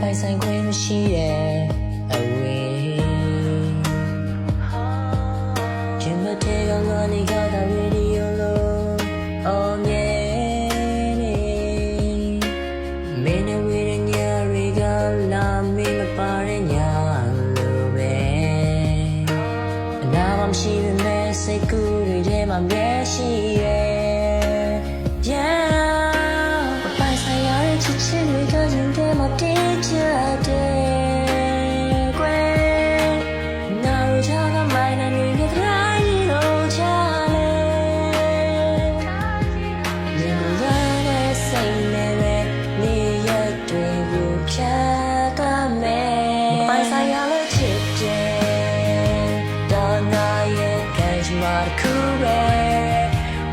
ပိုင်ဆိုင်ခွင့်မရှိရဲ့အဝေးခြင်းမတေကလွန်နေကြတာရေဒီယိုလို့အောင်မြဲနေမင်းနဲ့ဝေးတဲ့ညတွေကလာမင်းမပါတဲ့ညလိုပဲအနာမရှိပေမဲ့စိတ်ကူးတွေထဲမှာမျက်ရှိရဲ့ချစ်ချစ်တွေကရင်ထဲမှာတည်ကြတယ်ကွယ်နာရကြကမိုင်းနေတဲ့ cry လို့ချလေရင်ကိုရတဲ့စိတ်နဲ့ပဲနေရတွေကိုဖြတ်တတ်မယ်ပိုင်ဆိုင်ရလို့ချစ်တယ်ဒါနာရဲ့ကဲချမာတစ်ခုပဲ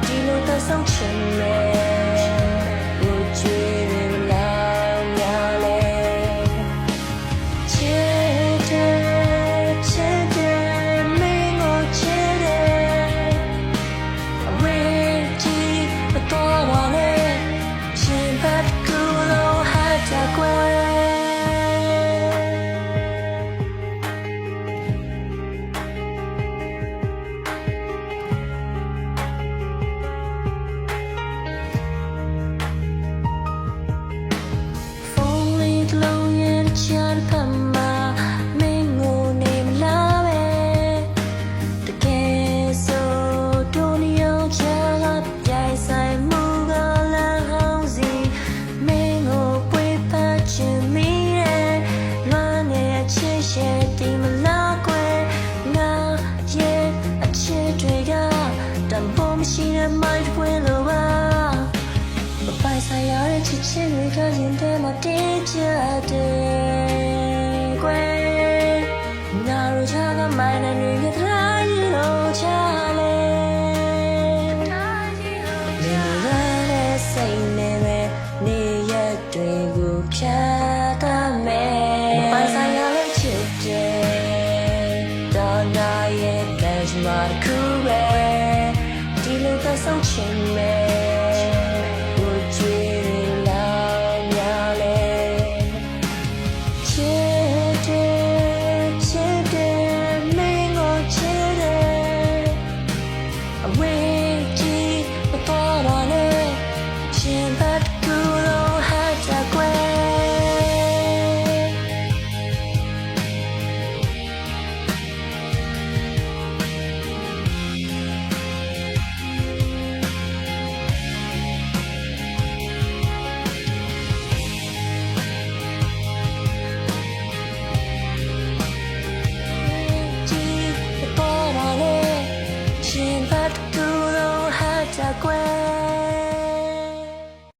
ဒီလိုသက်ဆုံးချင်မယ်ရှိတဲ့မိုက်ဖွင့်လို့ပါမပိုင်ဆိုင်ရတဲ့ချစ်ချင်းတွေကရင်ထဲမှာတည်ကြတယ်